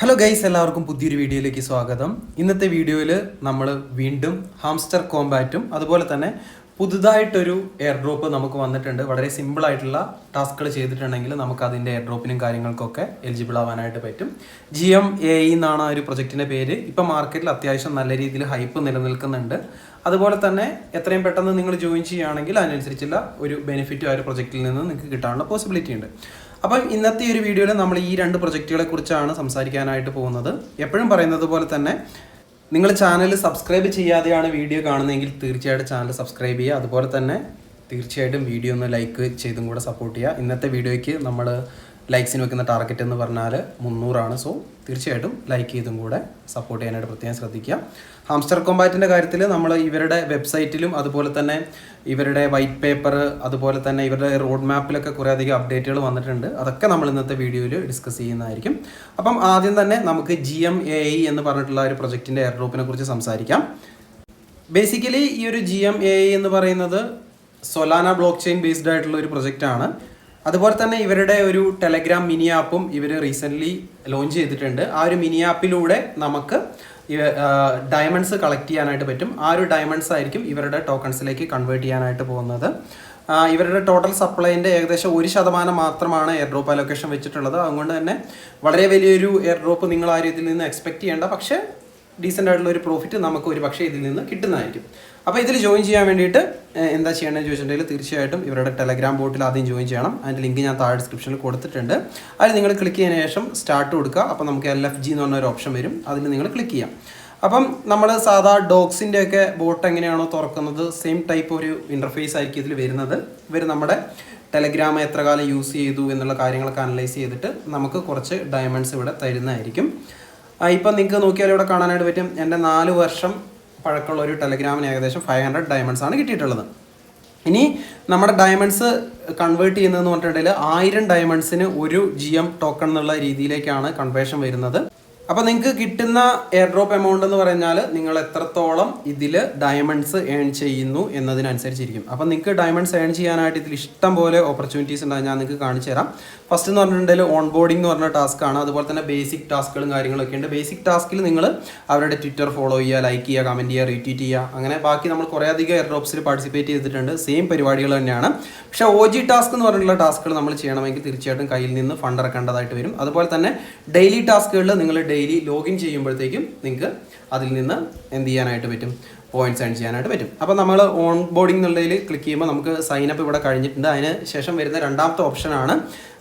Hello guys, എല്ലാവർക്കും പുതിയൊരു വീഡിയോയിലേക്ക് സ്വാഗതം. ഇന്നത്തെ വീഡിയോയിൽ നമ്മൾ വീണ്ടും ഹാംസ്റ്റർ കോമ്പാറ്റും അതുപോലെ തന്നെ പുതുതായിട്ടൊരു എയർ ഡ്രോപ്പ് നമുക്ക് വന്നിട്ടുണ്ട്. വളരെ സിമ്പിൾ ആയിട്ടുള്ള ടാസ്കുകൾ ചെയ്തിട്ടുണ്ടെങ്കിൽ നമുക്ക് അതിൻ്റെ എയർ ഡ്രോപ്പിനും കാര്യങ്ങൾക്കൊക്കെ എലിജിബിൾ ആവാനായിട്ട് പറ്റും. GMAE എന്നാണ് ആ ഒരു പ്രൊജക്റ്റിൻ്റെ പേര്. ഇപ്പോൾ മാർക്കറ്റിൽ അത്യാവശ്യം നല്ല രീതിയിൽ ഹൈപ്പ് നിലനിൽക്കുന്നുണ്ട്. അതുപോലെ തന്നെ എത്രയും പെട്ടെന്ന് നിങ്ങൾ ജോയിൻ ചെയ്യുകയാണെങ്കിൽ അതിനനുസരിച്ചുള്ള ഒരു ബെനിഫിറ്റ് ആ ഒരു പ്രൊജക്റ്റിൽ നിന്ന് നിങ്ങൾക്ക് കിട്ടാനുള്ള പോസിബിലിറ്റി ഉണ്ട്. അപ്പം ഇന്നത്തെ ഈ ഒരു വീഡിയോയിൽ നമ്മൾ ഈ രണ്ട് പ്രൊജക്റ്റുകളെ കുറിച്ചാണ് സംസാരിക്കാനായിട്ട് പോകുന്നത്. എപ്പോഴും പറയുന്നത് പോലെ തന്നെ നിങ്ങൾ ചാനൽ സബ്സ്ക്രൈബ് ചെയ്യാതെയാണ് വീഡിയോ കാണുന്നതെങ്കിൽ തീർച്ചയായിട്ടും ചാനൽ സബ്സ്ക്രൈബ് ചെയ്യുക. അതുപോലെ തന്നെ തീർച്ചയായിട്ടും വീഡിയോ ഒന്ന് ലൈക്ക് ചെയ്തും കൂടെ സപ്പോർട്ട് ചെയ്യുക. ഇന്നത്തെ വീഡിയോയ്ക്ക് നമ്മൾ ലൈക്സിന് വെക്കുന്ന ടാർഗറ്റ് എന്ന് പറഞ്ഞാൽ 300. സോ തീർച്ചയായിട്ടും ലൈക്ക് ചെയ്തും കൂടെ സപ്പോർട്ട് ചെയ്യാനായിട്ട് പ്രത്യേകം ശ്രദ്ധിക്കുക. ഹാംസ്റ്റർ കോമ്പാറ്റിൻ്റെ കാര്യത്തിൽ നമ്മൾ ഇവരുടെ വെബ്സൈറ്റിലും അതുപോലെ തന്നെ ഇവരുടെ വൈറ്റ് പേപ്പർ അതുപോലെ തന്നെ ഇവരുടെ റോഡ് മാപ്പിലൊക്കെ കുറേ അധികം അപ്ഡേറ്റുകൾ വന്നിട്ടുണ്ട്. അതൊക്കെ നമ്മൾ ഇന്നത്തെ വീഡിയോയിൽ ഡിസ്കസ് ചെയ്യുന്നതായിരിക്കും. അപ്പം ആദ്യം തന്നെ നമുക്ക് GMAE എന്ന് പറഞ്ഞിട്ടുള്ള ഒരു പ്രൊജക്റ്റിൻ്റെ എയർ ഡ്രോപ്പിനെ കുറിച്ച് സംസാരിക്കാം. ബേസിക്കലി ഈ ഒരു GMAE എന്ന് പറയുന്നത് സൊലാന ബ്ലോക്ക് ചെയിൻ ബേസ്ഡ് ആയിട്ടുള്ള ഒരു പ്രൊജക്റ്റാണ്. അതുപോലെ തന്നെ ഇവരുടെ ഒരു ടെലഗ്രാം മിനി ആപ്പും ഇവർ റീസെൻ്റ്ലി ലോഞ്ച് ചെയ്തിട്ടുണ്ട്. ആ ഒരു മിനി ആപ്പിലൂടെ നമുക്ക് ഡയമണ്ട്സ് കളക്ട് ചെയ്യാനായിട്ട് പറ്റും. ആ ഒരു ഡയമണ്ട്സ് ആയിരിക്കും ഇവരുടെ ടോക്കൺസിലേക്ക് കൺവേർട്ട് ചെയ്യാനായിട്ട് പോകുന്നത്. ഇവരുടെ ടോട്ടൽ സപ്ലൈൻ്റെ ഏകദേശം 1% മാത്രമാണ് എയർ ഡ്രോപ്പ് അലൊക്കേഷൻ വെച്ചിട്ടുള്ളത്. അതുകൊണ്ട് തന്നെ വളരെ വലിയൊരു എയർ ഡ്രോപ്പ് നിങ്ങൾ ആ രീതിയിൽ നിന്ന് എക്സ്പെക്ട് ചെയ്യേണ്ട. പക്ഷേ ഡീസൻ്റ് ആയിട്ടുള്ള ഒരു പ്രോഫിറ്റ് നമുക്ക് ഒരു പക്ഷേ ഇതിൽ നിന്ന് കിട്ടുന്നതായിരിക്കും. അപ്പോൾ ഇതിൽ ജോയിൻ ചെയ്യാൻ വേണ്ടിയിട്ട് എന്താ ചെയ്യേണ്ടതെന്ന് ചോദിച്ചിട്ടുണ്ടെങ്കിൽ തീർച്ചയായിട്ടും ഇവരുടെ ടെലഗ്രാം ബോട്ടിൽ ആദ്യം ജോയിൻ ചെയ്യണം. അതിൻ്റെ ലിങ്ക് ഞാൻ താഴെ ഡിസ്ക്രിപ്ഷനിൽ കൊടുത്തിട്ടുണ്ട്. അതിൽ നിങ്ങൾ ക്ലിക്ക് ചെയ്തതിന് ശേഷം സ്റ്റാർട്ട് കൊടുക്കുക. അപ്പോൾ നമുക്ക് LFG എന്ന് പറഞ്ഞൊരു ഓപ്ഷൻ വരും. അതിൽ നിങ്ങൾ ക്ലിക്ക് ചെയ്യാം. അപ്പം നമ്മൾ സാധാ ഡോഗ്സിൻ്റെ ഒക്കെ ബോട്ട് എങ്ങനെയാണോ തുറക്കുന്നത് സെയിം ടൈപ്പ് ഒരു ഇൻ്റർഫേസ് ആയിരിക്കും ഇതിൽ വരുന്നത്. ഇവർ നമ്മുടെ ടെലഗ്രാം എത്ര കാലം യൂസ് ചെയ്തു എന്നുള്ള കാര്യങ്ങളൊക്കെ അനലൈസ് ചെയ്തിട്ട് നമുക്ക് കുറച്ച് ഡയമണ്ട്സ് ഇവിടെ തരുന്നതായിരിക്കും. ഇപ്പം നിങ്ങൾക്ക് നോക്കിയാൽ ഇവിടെ കാണാനായിട്ട് പറ്റും. എൻ്റെ 4 വർഷം പഴക്കമുള്ള ഒരു ടെലഗ്രാമിന് ഏകദേശം 500 ഡയമണ്ട്സ് ആണ് കിട്ടിയിട്ടുള്ളത്. ഇനി നമ്മുടെ ഡയമണ്ട്സ് കൺവേർട്ട് ചെയ്യുന്നതെന്ന് പറഞ്ഞിട്ടുണ്ടെങ്കിൽ 1000 ഡയമണ്ട്സിന് 1 GM ടോക്കൺ എന്നുള്ള രീതിയിലേക്കാണ് കൺവേർഷൻ വരുന്നത്. അപ്പോൾ നിങ്ങൾക്ക് കിട്ടുന്ന എയർ ഡ്രോപ്പ് എമൗണ്ട് എന്ന് പറഞ്ഞാൽ നിങ്ങൾ എത്രത്തോളം ഇതിൽ ഡയമണ്ട്സ് ഏൺ ചെയ്യുന്നു എന്നതിനനുസരിച്ചിരിക്കും. അപ്പോൾ നിങ്ങൾക്ക് ഡയമണ്ട്സ് ഏൺ ചെയ്യാനായിട്ട് ഇതിൽ ഇഷ്ടം പോലെ ഓപ്പർച്യൂണിറ്റീസ് ഉണ്ടാകും. ഞാൻ നിങ്ങൾക്ക് കാണിച്ചു തരാം. ഫസ്റ്റ് എന്ന് പറഞ്ഞിട്ടുണ്ടെങ്കിൽ ഓൺ ബോർഡിംഗ് എന്ന് പറഞ്ഞ ടാസ്ക്കാണ്. അതുപോലെ തന്നെ ബേസിക് ടാസ്കുകളും കാര്യങ്ങളൊക്കെ ഉണ്ട്. ബേസിക് ടാസ്കിൽ നിങ്ങൾ അവരുടെ ട്വിറ്റർ ഫോളോ ചെയ്യുക, ലൈക്ക് ചെയ്യുക, കമൻറ്റ് ചെയ്യുക, റീട്വീറ്റ് ചെയ്യുക. അങ്ങനെ ബാക്കി നമ്മൾ കുറേ അധികം എയർ ഡ്രോപ്സിൽ പാർട്ടിസിപ്പേറ്റ് ചെയ്തിട്ടുണ്ട്. സെയിം പരിപാടികൾ തന്നെയാണ്. പക്ഷേ OG ടാസ്ക് എന്ന് പറഞ്ഞിട്ടുള്ള ടാസ്കുകൾ നമ്മൾ ചെയ്യണമെങ്കിൽ തീർച്ചയായിട്ടും കയ്യിൽ നിന്ന് ഫണ്ട് ഇറക്കേണ്ടതായിട്ട് വരും. അതുപോലെ തന്നെ ഡെയിലി ടാസ്കുകളിൽ നിങ്ങൾ ഡെയിലി ലോഗിൻ ചെയ്യുമ്പോഴത്തേക്കും നിങ്ങൾക്ക് അതിൽ നിന്ന് എന്ത് ചെയ്യാനായിട്ട് പറ്റും, പോയിന്റ്സ് ഏൺ ചെയ്യാനായിട്ട് പറ്റും. അപ്പോൾ നമ്മൾ ഓൺ ബോർഡിംഗ് എന്നുള്ളതിൽ ക്ലിക്ക് ചെയ്യുമ്പോൾ നമുക്ക് സൈൻ അപ്പ് ഇവിടെ കഴിഞ്ഞിട്ടുണ്ട്. അതിന് ശേഷം വരുന്ന രണ്ടാമത്തെ ഓപ്ഷനാണ്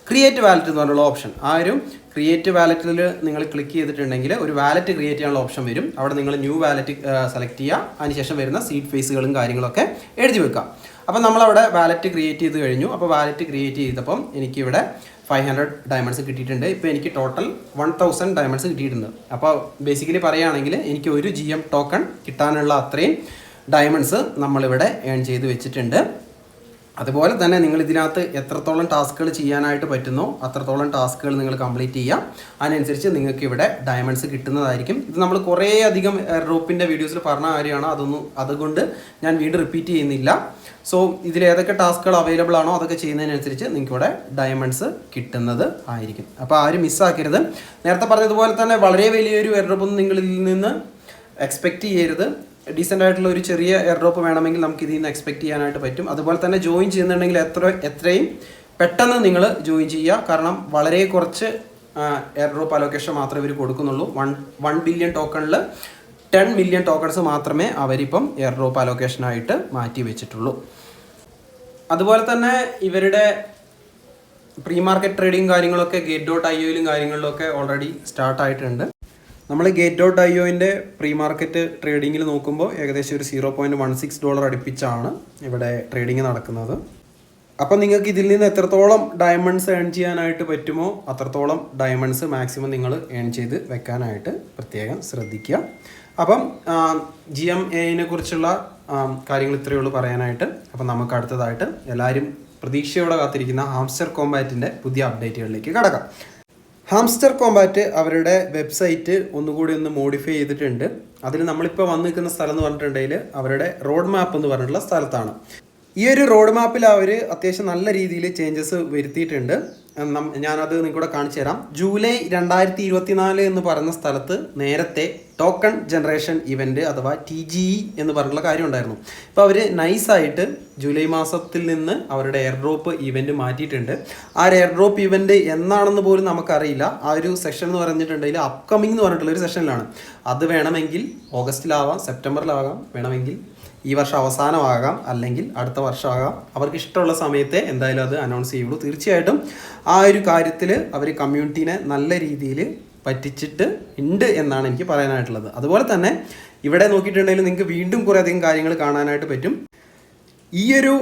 ക്രിയേറ്റ് വാലറ്റ് എന്ന് പറഞ്ഞുള്ള ഓപ്ഷൻ. ആ ഒരു ക്രിയേറ്റ് വാലറ്റിൽ നിങ്ങൾ ക്ലിക്ക് ചെയ്തിട്ടുണ്ടെങ്കിൽ ഒരു വാലറ്റ് ക്രിയേറ്റ് ചെയ്യാനുള്ള ഓപ്ഷൻ വരും. അവിടെ നിങ്ങൾ ന്യൂ വാലറ്റ് സെലക്ട് ചെയ്യുക. അതിനുശേഷം വരുന്ന സീഡ് ഫേസുകളും കാര്യങ്ങളൊക്കെ എഴുതി വെക്കുക. അപ്പോൾ നമ്മളവിടെ വാലറ്റ് ക്രിയേറ്റ് ചെയ്ത് കഴിഞ്ഞു. അപ്പോൾ വാലറ്റ് ക്രിയേറ്റ് ചെയ്തപ്പം എനിക്കിവിടെ 500 ഡയമണ്ട്സ് കിട്ടിയിട്ടുണ്ട്. ഇപ്പോൾ എനിക്ക് ടോട്ടൽ 1000 ഡയമണ്ട്സ് കിട്ടിയിട്ടുണ്ട്. അപ്പോൾ ബേസിക്കലി പറയുകയാണെങ്കിൽ എനിക്ക് 1 GM ടോക്കൺ കിട്ടാനുള്ള അത്രയും ഡയമണ്ട്സ് നമ്മളിവിടെ ഏൺ ചെയ്ത് വെച്ചിട്ടുണ്ട്. അതുപോലെ തന്നെ നിങ്ങൾ ഇതിനകത്ത് എത്രത്തോളം ടാസ്കുകൾ ചെയ്യാനായിട്ട് പറ്റുന്നോ അത്രത്തോളം ടാസ്കുകൾ നിങ്ങൾ കംപ്ലീറ്റ് ചെയ്യുക. അതിനനുസരിച്ച് നിങ്ങൾക്ക് ഇവിടെ ഡയമണ്ട്സ് കിട്ടുന്നതായിരിക്കും. ഇത് നമ്മൾ കുറേ അധികം എയർ ഡ്രോപ്പിൻ്റെ വീഡിയോസിൽ പറഞ്ഞ കാര്യമാണ്. അതുകൊണ്ട് ഞാൻ വീണ്ടും റിപ്പീറ്റ് ചെയ്യുന്നില്ല. സോ ഇതിൽ ഏതൊക്കെ ടാസ്കുകൾ അവൈലബിൾ ആണോ അതൊക്കെ ചെയ്യുന്നതിനനുസരിച്ച് നിങ്ങൾക്ക് ഇവിടെ ഡയമണ്ട്സ് കിട്ടുന്നത് ആയിരിക്കും. അപ്പോൾ ആരും മിസ്സാക്കരുത്. നേരത്തെ പറഞ്ഞതുപോലെ തന്നെ വളരെ വലിയൊരു എയർ ഡ്രോപ്പൊന്നും നിങ്ങളിൽ നിന്ന് എക്സ്പെക്റ്റ് ചെയ്യരുത്. ഡീസൻ്റ് ആയിട്ടുള്ള ഒരു ചെറിയ എയർ ഡ്രോപ്പ് വേണമെങ്കിൽ നമുക്ക് ഇതിൽ നിന്ന് എക്സ്പെക്ട് ചെയ്യാനായിട്ട് പറ്റും. അതുപോലെ തന്നെ ജോയിൻ ചെയ്യുന്നുണ്ടെങ്കിൽ എത്രയും പെട്ടെന്ന് നിങ്ങൾ ജോയിൻ ചെയ്യുക. കാരണം വളരെ കുറച്ച് എയർ ഡ്രോപ്പ് അലൊക്കേഷൻ മാത്രമേ ഇവർ കൊടുക്കുന്നുള്ളൂ. 1 ബില്യൺ ടോക്കണിൽ 10 മില്യൺ ടോക്കൺസ് മാത്രമേ അവരിപ്പം എയർ ഡ്രോപ്പ് അലൊക്കേഷനായിട്ട് മാറ്റി വെച്ചിട്ടുള്ളൂ. അതുപോലെ തന്നെ ഇവരുടെ പ്രീ മാർക്കറ്റ് ട്രേഡിങ് കാര്യങ്ങളൊക്കെ Gate.ioയിലും കാര്യങ്ങളിലൊക്കെ ഓൾറെഡി സ്റ്റാർട്ടായിട്ടുണ്ട്. നമ്മൾ Gate.ioൻ്റെ പ്രീ മാർക്കറ്റ് ട്രേഡിങ്ങിൽ നോക്കുമ്പോൾ ഏകദേശം ഒരു $0.16 അടുപ്പിച്ചാണ് ഇവിടെ ട്രേഡിങ് നടക്കുന്നത്. അപ്പോൾ നിങ്ങൾക്ക് ഇതിൽ നിന്ന് എത്രത്തോളം ഡയമണ്ട്സ് ഏൺ ചെയ്യാനായിട്ട് പറ്റുമോ അത്രത്തോളം ഡയമണ്ട്സ് മാക്സിമം നിങ്ങൾ ഏൺ ചെയ്ത് വെക്കാനായിട്ട് പ്രത്യേകം ശ്രദ്ധിക്കുക. അപ്പം GMAE കുറിച്ചുള്ള കാര്യങ്ങൾ ഇത്രയേ ഉള്ളൂ പറയാനായിട്ട്. അപ്പം നമുക്ക് അടുത്തതായിട്ട് എല്ലാവരും പ്രതീക്ഷയോടെ കാത്തിരിക്കുന്ന ഹാംസ്റ്റർ കോമ്പാറ്റിൻ്റെ പുതിയ അപ്ഡേറ്റുകളിലേക്ക് കടക്കാം. ഹാംസ്റ്റർ കോമ്പാറ്റ് അവരുടെ വെബ്സൈറ്റ് ഒന്നുകൂടി ഒന്ന് മോഡിഫൈ ചെയ്തിട്ടുണ്ട്. അതിൽ നമ്മളിപ്പോൾ വന്ന് നിൽക്കുന്ന സ്ഥലം എന്ന് പറഞ്ഞിട്ടുണ്ടെങ്കിൽ അവരുടെ റോഡ് മാപ്പ് എന്ന് പറഞ്ഞിട്ടുള്ള സ്ഥലത്താണ്. ഈ ഒരു റോഡ് മാപ്പിൽ അവർ അത്യാവശ്യം നല്ല രീതിയിൽ ചേഞ്ചസ് വരുത്തിയിട്ടുണ്ട്. ഞാനത് നിങ്ങൾക്കൂടെ കാണിച്ചു തരാം. ജൂലൈ 2024 എന്ന് പറയുന്ന സ്ഥലത്ത് നേരത്തെ ടോക്കൺ ജനറേഷൻ ഇവൻറ്റ് അഥവാ TGE എന്ന് പറഞ്ഞുള്ള കാര്യം ഉണ്ടായിരുന്നു. ഇപ്പോൾ അവർ നൈസായിട്ട് ജൂലൈ മാസത്തിൽ നിന്ന് അവരുടെ എയർ ഡ്രോപ്പ് ഇവൻറ്റ് മാറ്റിയിട്ടുണ്ട്. ആ ഒരു എയർ ഡ്രോപ്പ് ഇവൻറ്റ് എന്നാണെന്ന് പോലും നമുക്കറിയില്ല. ആ ഒരു സെഷൻ എന്ന് പറഞ്ഞിട്ടുണ്ടെങ്കിൽ അപ്കമിങ് എന്ന് പറഞ്ഞിട്ടുള്ളൊരു സെഷനിലാണ്. അത് വേണമെങ്കിൽ ഓഗസ്റ്റിലാവാം, സെപ്റ്റംബറിലാകാം, വേണമെങ്കിൽ ഈ വർഷം അവസാനമാകാം, അല്ലെങ്കിൽ അടുത്ത വർഷമാകാം. അവർക്ക് ഇഷ്ടമുള്ള സമയത്തെ എന്തായാലും അത് അനൗൺസ് ചെയ്യുള്ളൂ. തീർച്ചയായിട്ടും ആ ഒരു കാര്യത്തിൽ അവർ കമ്മ്യൂണിറ്റീനെ നല്ല രീതിയിൽ പറ്റിച്ചിട്ട് ഉണ്ട് എന്നാണ് എനിക്ക് പറയാനായിട്ടുള്ളത്. അതുപോലെ തന്നെ ഇവിടെ നോക്കിയിട്ടുണ്ടെങ്കിൽ നിങ്ങൾക്ക് വീണ്ടും കുറേ അധികം കാര്യങ്ങൾ കാണാനായിട്ട് പറ്റും. ഈ ഒരു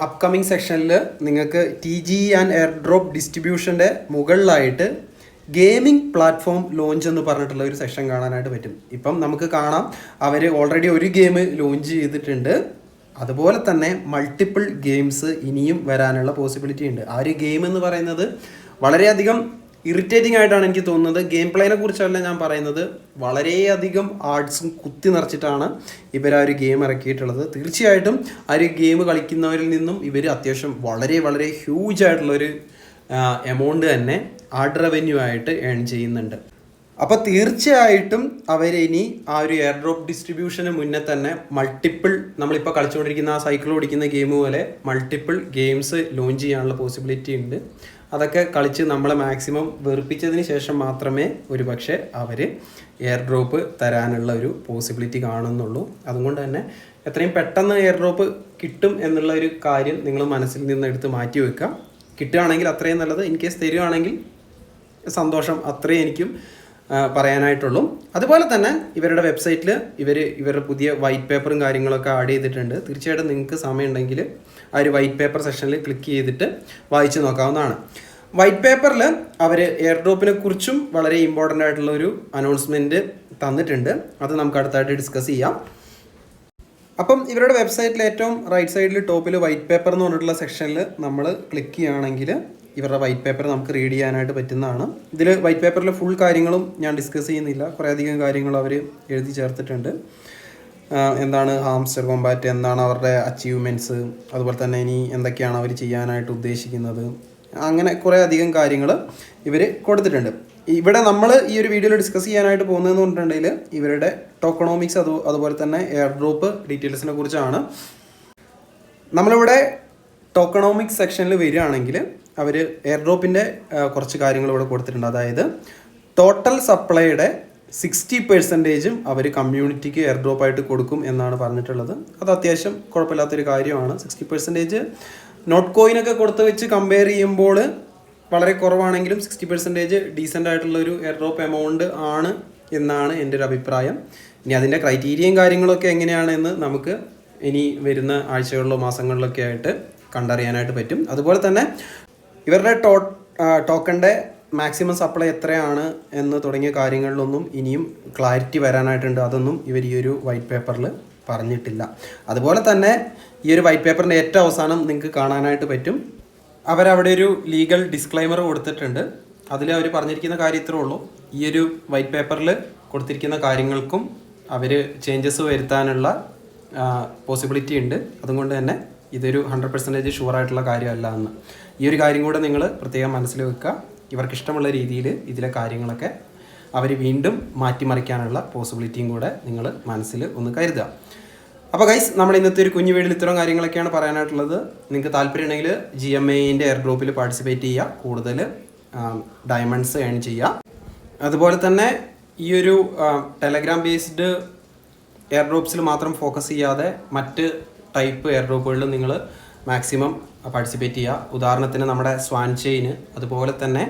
അപ്കമിങ് സെക്ഷനിൽ നിങ്ങൾക്ക് TGE ആൻഡ് എയർ ഡ്രോപ്പ് ഡിസ്ട്രിബ്യൂഷൻ്റെ മുകളിലായിട്ട് ഗെയിമിംഗ് പ്ലാറ്റ്ഫോം ലോഞ്ച് എന്ന് പറഞ്ഞിട്ടുള്ള ഒരു സെഷൻ കാണാനായിട്ട് പറ്റും. ഇപ്പം നമുക്ക് കാണാം അവർ ഓൾറെഡി ഒരു ഗെയിം ലോഞ്ച് ചെയ്തിട്ടുണ്ട്. അതുപോലെ തന്നെ മൾട്ടിപ്പിൾ ഗെയിംസ് ഇനിയും വരാനുള്ള പോസിബിലിറ്റി ഉണ്ട്. ആ ഒരു ഗെയിം എന്ന് പറയുന്നത് വളരെയധികം ഇറിറ്റേറ്റിംഗ് ആയിട്ടാണ് എനിക്ക് തോന്നുന്നത്. ഗെയിം പ്ലേനെ കുറിച്ചല്ല ഞാൻ പറയുന്നത്, വളരെയധികം ആർട്സും കുത്തി നിറച്ചിട്ടാണ് ഇവർ ആ ഒരു ഗെയിം ഇറക്കിയിട്ടുള്ളത്. തീർച്ചയായിട്ടും ആ ഒരു ഗെയിം കളിക്കുന്നവരിൽ നിന്നും ഇവർ അത്യാവശ്യം വളരെ വളരെ ഹ്യൂജ് ആയിട്ടുള്ളൊരു എമൗണ്ട് തന്നെ ആഡ് റവന്യൂ ആയിട്ട് ഏൺ ചെയ്യുന്നുണ്ട്. അപ്പോൾ തീർച്ചയായിട്ടും അവരിനി ആ ഒരു എയർ ഡ്രോപ്പ് ഡിസ്ട്രിബ്യൂഷന് മുന്നേ തന്നെ മൾട്ടിപ്പിൾ, നമ്മളിപ്പോൾ കളിച്ചുകൊണ്ടിരിക്കുന്ന ആ സൈക്കിൾ ഓടിക്കുന്ന ഗെയിം പോലെ മൾട്ടിപ്പിൾ ഗെയിംസ് ലോഞ്ച് ചെയ്യാനുള്ള പോസിബിലിറ്റി ഉണ്ട്. അതൊക്കെ കളിച്ച് നമ്മളെ മാക്സിമം വെറുപ്പിച്ചതിന് ശേഷം മാത്രമേ ഒരു പക്ഷേ അവർ എയർ ഡ്രോപ്പ് തരാനുള്ള ഒരു പോസിബിലിറ്റി കാണുന്നുള്ളൂ. അതുകൊണ്ട് തന്നെ എത്രയും പെട്ടെന്ന് എയർ ഡ്രോപ്പ് കിട്ടും എന്നുള്ള ഒരു കാര്യം നിങ്ങൾ മനസ്സിൽ നിന്ന് എടുത്ത് മാറ്റി വെക്കുക. കിട്ടുകയാണെങ്കിൽ അത്രയും നല്ലത്. ഇൻ കേസ് തരികയാണെങ്കിൽ സന്തോഷം, അത്രയും എനിക്കും പറയാനായിട്ടുള്ളൂ. അതുപോലെ തന്നെ ഇവരുടെ വെബ്സൈറ്റിൽ ഇവരുടെ പുതിയ വൈറ്റ് പേപ്പറും കാര്യങ്ങളൊക്കെ ആഡ് ചെയ്തിട്ടുണ്ട്. തീർച്ചയായിട്ടും നിങ്ങൾക്ക് സമയമുണ്ടെങ്കിൽ ആ ഒരു വൈറ്റ് പേപ്പർ സെഷനിൽ ക്ലിക്ക് ചെയ്തിട്ട് വായിച്ച് നോക്കാവുന്നതാണ്. വൈറ്റ് പേപ്പറിൽ അവർ എയർ ഡ്രോപ്പിനെ കുറിച്ചും വളരെ ഇമ്പോർട്ടൻ്റ് ആയിട്ടുള്ള ഒരു അനൗൺസ്മെൻറ്റ് തന്നിട്ടുണ്ട്. അത് നമുക്ക് അടുത്തായിട്ട് ഡിസ്കസ് ചെയ്യാം. അപ്പം ഇവരുടെ വെബ്സൈറ്റിൽ ഏറ്റവും റൈറ്റ് സൈഡിൽ ടോപ്പിൽ വൈറ്റ് പേപ്പർ എന്ന് പറഞ്ഞിട്ടുള്ള സെക്ഷനിൽ നമ്മൾ ക്ലിക്ക് ചെയ്യുകയാണെങ്കിൽ ഇവരുടെ വൈറ്റ് പേപ്പർ നമുക്ക് റീഡ് ചെയ്യാനായിട്ട് പറ്റുന്നതാണ്. ഇതിൽ വൈറ്റ് പേപ്പറിലെ ഫുൾ കാര്യങ്ങളും ഞാൻ ഡിസ്കസ് ചെയ്യുന്നില്ല. കുറേയധികം കാര്യങ്ങൾ അവർ എഴുതി ചേർത്തിട്ടുണ്ട്. എന്താണ് ഹാംസ്റ്റർ കോമ്പാറ്റ്, എന്താണ് അവരുടെ അച്ചീവ്മെൻറ്റ്സ്, അതുപോലെ തന്നെ ഇനി എന്തൊക്കെയാണ് അവർ ചെയ്യാനായിട്ട് ഉദ്ദേശിക്കുന്നത്, അങ്ങനെ കുറേ അധികം കാര്യങ്ങൾ ഇവർ കൊടുത്തിട്ടുണ്ട്. ഇവിടെ നമ്മൾ ഈ ഒരു വീഡിയോയിൽ ഡിസ്കസ് ചെയ്യാനായിട്ട് പോകുന്നതെന്ന് പറഞ്ഞിട്ടുണ്ടെങ്കിൽ ഇവരുടെ ടോക്കണോമിക്സ് അതുപോലെ തന്നെ എയർ ഡ്രോപ്പ് ഡീറ്റെയിൽസിനെ കുറിച്ചാണ്. നമ്മളിവിടെ ടോക്കണോമിക്സ് സെക്ഷനിൽ വരികയാണെങ്കിൽ അവർ എയർ ഡ്രോപ്പിൻ്റെ കുറച്ച് കാര്യങ്ങൾ ഇവിടെ കൊടുത്തിട്ടുണ്ട്. അതായത് ടോട്ടൽ സപ്ലൈയുടെ 60% അവർ കമ്മ്യൂണിറ്റിക്ക് എയർ ഡ്രോപ്പായിട്ട് കൊടുക്കും എന്നാണ് പറഞ്ഞിട്ടുള്ളത്. അത് അത്യാവശ്യം കുഴപ്പമില്ലാത്തൊരു കാര്യമാണ്. 60% നോട്ട് കോയിനൊക്കെ കൊടുത്ത് വെച്ച് കമ്പയർ ചെയ്യുമ്പോൾ വളരെ കുറവാണെങ്കിലും 60% ഡീസൻ്റ് ആയിട്ടുള്ളൊരു എയർ ഡ്രോപ്പ് എമൗണ്ട് ആണ് എന്നാണ് എൻ്റെ ഒരു അഭിപ്രായം. ഇനി അതിൻ്റെ ക്രൈറ്റീരിയയും കാര്യങ്ങളൊക്കെ എങ്ങനെയാണെന്ന് നമുക്ക് ഇനി വരുന്ന ആഴ്ചകളിലോ മാസങ്ങളിലൊക്കെ ആയിട്ട് കണ്ടറിയാനായിട്ട് പറ്റും. അതുപോലെ തന്നെ ഇവരുടെ ടോക്കണിൻ്റെ മാക്സിമം സപ്ലൈ എത്രയാണ് എന്ന് തുടങ്ങിയ കാര്യങ്ങളിലൊന്നും ഇനിയും ക്ലാരിറ്റി വരാനായിട്ടുണ്ട്. അതൊന്നും ഇവർ ഈ ഒരു വൈറ്റ് പേപ്പറിൽ പറഞ്ഞിട്ടില്ല. അതുപോലെ തന്നെ ഈ ഒരു വൈറ്റ് പേപ്പറിൻ്റെ ഏറ്റവും അവസാനം നിങ്ങൾക്ക് കാണാനായിട്ട് പറ്റും, അവരവിടെ ഒരു ലീഗൽ ഡിസ്ക്ലൈമർ കൊടുത്തിട്ടുണ്ട്. അതിൽ അവർ പറഞ്ഞിരിക്കുന്ന കാര്യം ഇത്രേ ഉള്ളൂ. ഈ ഒരു വൈറ്റ് പേപ്പറിൽ കൊടുത്തിരിക്കുന്ന കാര്യങ്ങൾക്കും അവർ ചേഞ്ചസ് വരുത്താനുള്ള പോസിബിലിറ്റി ഉണ്ട്. അതുകൊണ്ട് തന്നെ ഇതൊരു 100% ഷുവറായിട്ടുള്ള കാര്യമല്ല എന്ന്. ഈ ഒരു കാര്യം കൂടെ നിങ്ങൾ പ്രത്യേകം മനസ്സിൽ വെക്കുക. ഇവർക്ക് ഇഷ്ടമുള്ള രീതിയിൽ ഇതിലെ കാര്യങ്ങളൊക്കെ അവർ വീണ്ടും മാറ്റിമറിക്കാനുള്ള പോസിബിലിറ്റിയും കൂടെ നിങ്ങൾ മനസ്സിൽ ഒന്ന് കരുതുക. അപ്പോൾ ഗൈസ്, നമ്മൾ ഇന്നത്തെ ഒരു കുഞ്ഞു വീഡിയോയിൽ ഇത്തരം കാര്യങ്ങളൊക്കെയാണ് പറയാനായിട്ടുള്ളത്. നിങ്ങൾക്ക് താല്പര്യമുണ്ടെങ്കിൽ GMAൻ്റെ എയർ ഡ്രോപ്പിൽ പാർട്ടിസിപ്പേറ്റ് ചെയ്യുക, കൂടുതൽ ഡയമണ്ട്സ് ഏൺ ചെയ്യുക. അതുപോലെ തന്നെ ഈ ഒരു ടെലഗ്രാം ബേസ്ഡ് എയർ ഡ്രോപ്സിൽ മാത്രം ഫോക്കസ് ചെയ്യാതെ മറ്റ് ടൈപ്പ് എയർ ഡ്രോപ്പുകളിൽ നിങ്ങൾ മാക്സിമം പാർട്ടിസിപ്പേറ്റ് ചെയ്യുക. ഉദാഹരണത്തിന് നമ്മുടെ സ്വാൻ ചെയിൻ, അതുപോലെ തന്നെ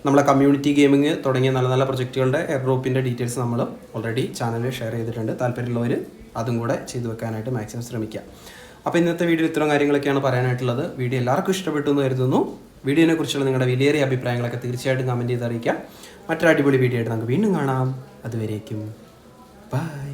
നമ്മളെ കമ്മ്യൂണിറ്റി ഗെയിമിങ് തുടങ്ങിയ നല്ല നല്ല പ്രൊജക്റ്റുകളുടെ എയർ ഡ്രോപ്പിൻ്റെ ഡീറ്റെയിൽസ് നമ്മൾ ഓൾറെഡി ചാനലിൽ ഷെയർ ചെയ്തിട്ടുണ്ട്. താല്പര്യമുള്ളവർ അതും കൂടെ ചെയ്തു വെക്കാനായിട്ട് മാക്സിമം ശ്രമിക്കുക. അപ്പോൾ ഇന്നത്തെ വീഡിയോ ഇത്തരം കാര്യങ്ങളൊക്കെയാണ് പറയാനായിട്ടുള്ളത്. വീഡിയോ എല്ലാവർക്കും ഇഷ്ടപ്പെട്ടു എന്ന് കരുതുന്നു. വീഡിയോനെ കുറിച്ചുള്ള നിങ്ങളുടെ വിലയേറിയ അഭിപ്രായങ്ങളൊക്കെ തീർച്ചയായിട്ടും കമൻറ്റ് ചെയ്ത് അറിയിക്കാം. മറ്റൊരു അടിപൊളി വീഡിയോ ആയിട്ട് നമുക്ക് വീണ്ടും കാണാം. അതുവരേക്കും ബൈ.